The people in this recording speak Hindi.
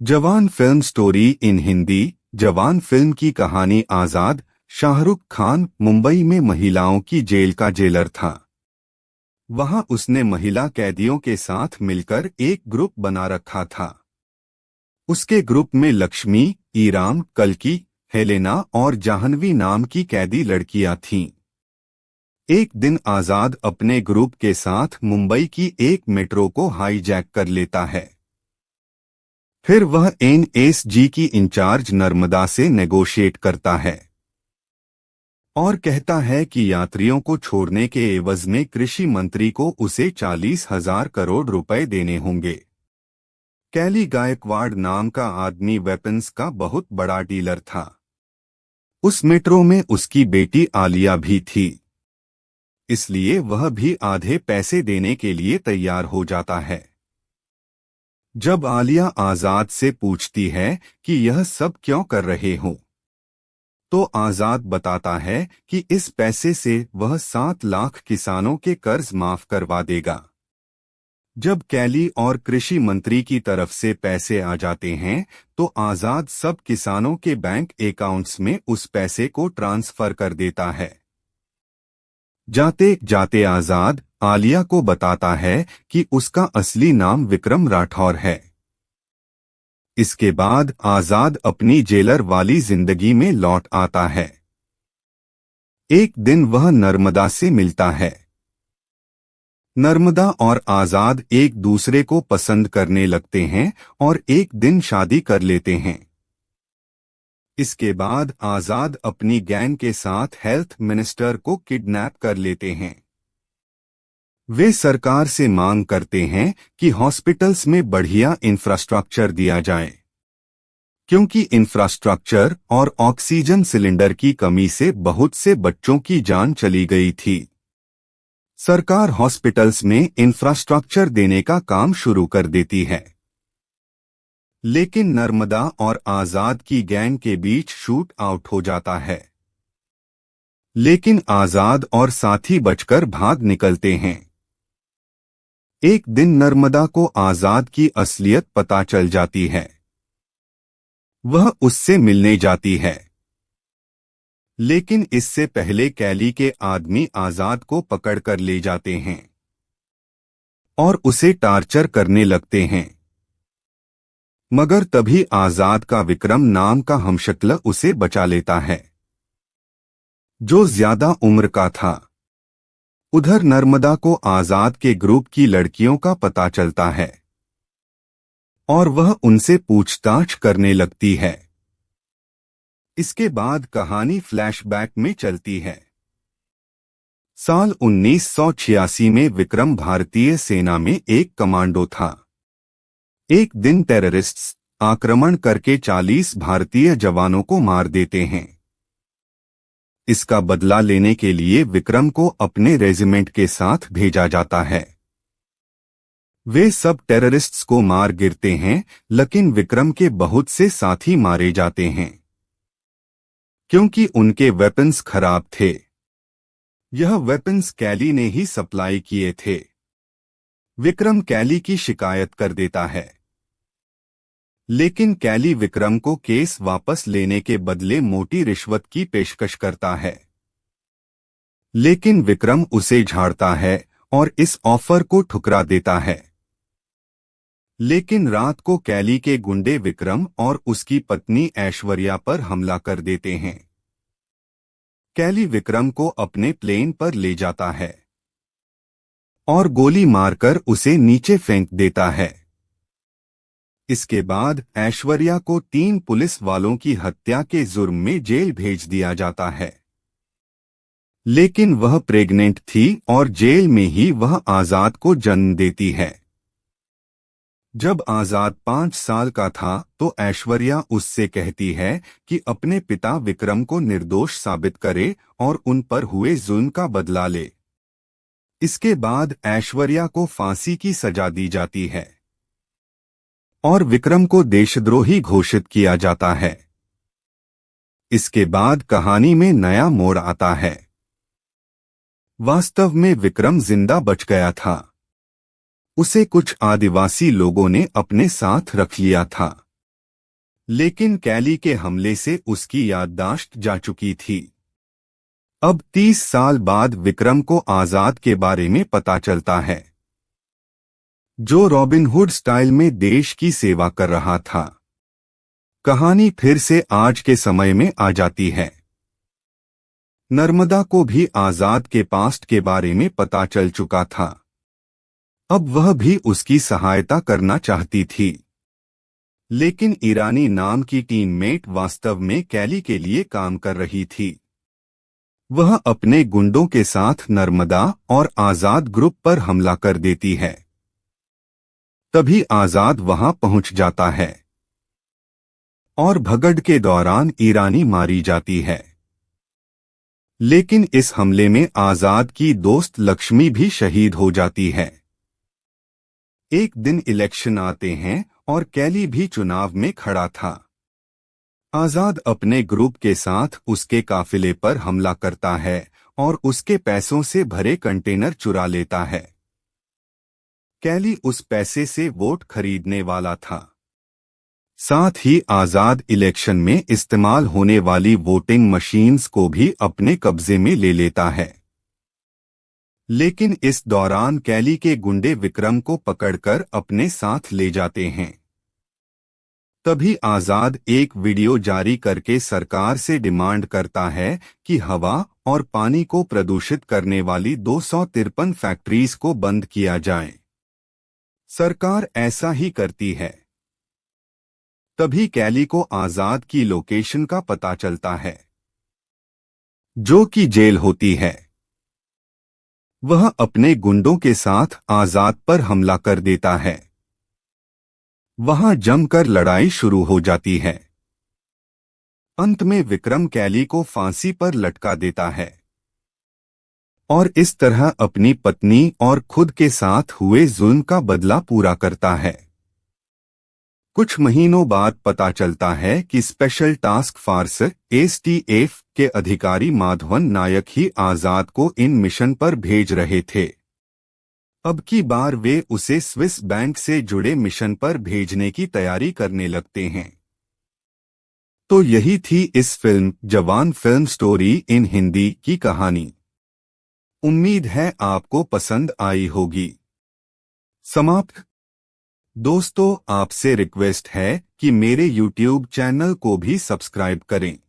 जवान फिल्म स्टोरी इन हिंदी। जवान फिल्म की कहानी आजाद। शाहरुख खान मुंबई में महिलाओं की जेल का जेलर था। वहां उसने महिला कैदियों के साथ मिलकर एक ग्रुप बना रखा था। उसके ग्रुप में लक्ष्मी, ईराम, कल्की, हेलेना और जाह्नवी नाम की कैदी लड़कियां थीं। एक दिन आजाद अपने ग्रुप के साथ मुंबई की एक मेट्रो को हाईजैक कर लेता है। फिर वह एनएसजी की इंचार्ज नर्मदा से नेगोशिएट करता है और कहता है कि यात्रियों को छोड़ने के एवज में कृषि मंत्री को उसे 40,000 करोड़ रुपए देने होंगे। कैली गायकवाड़ नाम का आदमी वेपन्स का बहुत बड़ा डीलर था। उस मेट्रो में उसकी बेटी आलिया भी थी, इसलिए वह भी आधे पैसे देने के लिए तैयार हो जाता है। जब आलिया आजाद से पूछती है कि यह सब क्यों कर रहे हो, तो आजाद बताता है कि इस पैसे से वह 7 लाख किसानों के कर्ज माफ करवा देगा। जब कैली और कृषि मंत्री की तरफ से पैसे आ जाते हैं, तो आजाद सब किसानों के बैंक अकाउंट्स में उस पैसे को ट्रांसफर कर देता है। जाते जाते आजाद आलिया को बताता है कि उसका असली नाम विक्रम राठौर है। इसके बाद आजाद अपनी जेलर वाली जिंदगी में लौट आता है। एक दिन वह नर्मदा से मिलता है। नर्मदा और आजाद एक दूसरे को पसंद करने लगते हैं और एक दिन शादी कर लेते हैं। इसके बाद आजाद अपनी गैंग के साथ हेल्थ मिनिस्टर को किडनैप कर लेते हैं। वे सरकार से मांग करते हैं कि हॉस्पिटल्स में बढ़िया इंफ्रास्ट्रक्चर दिया जाए, क्योंकि इंफ्रास्ट्रक्चर और ऑक्सीजन सिलेंडर की कमी से बहुत से बच्चों की जान चली गई थी। सरकार हॉस्पिटल्स में इंफ्रास्ट्रक्चर देने का काम शुरू कर देती है, लेकिन नर्मदा और आजाद की गैंग के बीच शूट आउट हो जाता है। लेकिन आजाद और साथी बचकर भाग निकलते हैं। एक दिन नर्मदा को आजाद की असलियत पता चल जाती है। वह उससे मिलने जाती है, लेकिन इससे पहले कैली के आदमी आजाद को पकड़कर ले जाते हैं और उसे टार्चर करने लगते हैं। मगर तभी आजाद का विक्रम नाम का हमशक्ल उसे बचा लेता है, जो ज्यादा उम्र का था। उधर नर्मदा को आजाद के ग्रुप की लड़कियों का पता चलता है और वह उनसे पूछताछ करने लगती है। इसके बाद कहानी फ्लैशबैक में चलती है। साल 1986 में विक्रम भारतीय सेना में एक कमांडो था। एक दिन टेररिस्ट्स आक्रमण करके 40 भारतीय जवानों को मार देते हैं। इसका बदला लेने के लिए विक्रम को अपने रेजिमेंट के साथ भेजा जाता है। वे सब टेररिस्ट्स को मार गिरते हैं, लेकिन विक्रम के बहुत से साथी मारे जाते हैं, क्योंकि उनके वेपन्स खराब थे। यह वेपन्स कैली ने ही सप्लाई किए थे। विक्रम कैली की शिकायत कर देता है, लेकिन कैली विक्रम को केस वापस लेने के बदले मोटी रिश्वत की पेशकश करता है। लेकिन विक्रम उसे झाड़ता है और इस ऑफर को ठुकरा देता है। लेकिन रात को कैली के गुंडे विक्रम और उसकी पत्नी ऐश्वर्या पर हमला कर देते हैं। कैली विक्रम को अपने प्लेन पर ले जाता है और गोली मारकर उसे नीचे फेंक देता है। इसके बाद ऐश्वर्या को 3 पुलिस वालों की हत्या के जुर्म में जेल भेज दिया जाता है। लेकिन वह प्रेग्नेंट थी और जेल में ही वह आजाद को जन्म देती है। जब आजाद 5 साल का था, तो ऐश्वर्या उससे कहती है कि अपने पिता विक्रम को निर्दोष साबित करे और उन पर हुए जुल्म का बदला ले। इसके बाद ऐश्वर्या को फांसी की सजा दी जाती है और विक्रम को देशद्रोही घोषित किया जाता है। इसके बाद कहानी में नया मोड़ आता है। वास्तव में विक्रम जिंदा बच गया था। उसे कुछ आदिवासी लोगों ने अपने साथ रख लिया था। लेकिन कैली के हमले से उसकी याददाश्त जा चुकी थी। अब 30 साल बाद विक्रम को आजाद के बारे में पता चलता है, जो रॉबिनहुड स्टाइल में देश की सेवा कर रहा था। कहानी फिर से आज के समय में आ जाती है। नर्मदा को भी आजाद के पास्ट के बारे में पता चल चुका था। अब वह भी उसकी सहायता करना चाहती थी, लेकिन ईरानी नाम की टीममेट वास्तव में कैली के लिए काम कर रही थी। वह अपने गुंडों के साथ नर्मदा और आजाद ग्रुप पर हमला कर देती है। तभी आजाद वहां पहुंच जाता है और भगड़ के दौरान ईरानी मारी जाती है। लेकिन इस हमले में आजाद की दोस्त लक्ष्मी भी शहीद हो जाती है। एक दिन इलेक्शन आते हैं और कैली भी चुनाव में खड़ा था। आजाद अपने ग्रुप के साथ उसके काफिले पर हमला करता है और उसके पैसों से भरे कंटेनर चुरा लेता है। कैली उस पैसे से वोट खरीदने वाला था। साथ ही आजाद इलेक्शन में इस्तेमाल होने वाली वोटिंग मशीन्स को भी अपने कब्जे में ले लेता है। लेकिन इस दौरान कैली के गुंडे विक्रम को पकड़कर अपने साथ ले जाते हैं। तभी आजाद एक वीडियो जारी करके सरकार से डिमांड करता है कि हवा और पानी को प्रदूषित करने वाली 253 फैक्ट्रीज को बंद किया जाए। सरकार ऐसा ही करती है। तभी कैली को आजाद की लोकेशन का पता चलता है, जो कि जेल होती है। वह अपने गुंडों के साथ आजाद पर हमला कर देता है। वहां जमकर लड़ाई शुरू हो जाती है। अंत में विक्रम कैली को फांसी पर लटका देता है और इस तरह अपनी पत्नी और खुद के साथ हुए जुल्म का बदला पूरा करता है। कुछ महीनों बाद पता चलता है कि स्पेशल टास्क फोर्स STF के अधिकारी माधवन नायक ही आजाद को इन मिशन पर भेज रहे थे। अब की बार वे उसे स्विस बैंक से जुड़े मिशन पर भेजने की तैयारी करने लगते हैं। तो यही थी इस फिल्म जवान फिल्म स्टोरी इन हिंदी की कहानी। उम्मीद है आपको पसंद आई होगी। समाप्त। दोस्तों, आपसे रिक्वेस्ट है कि मेरे YouTube चैनल को भी सब्सक्राइब करें।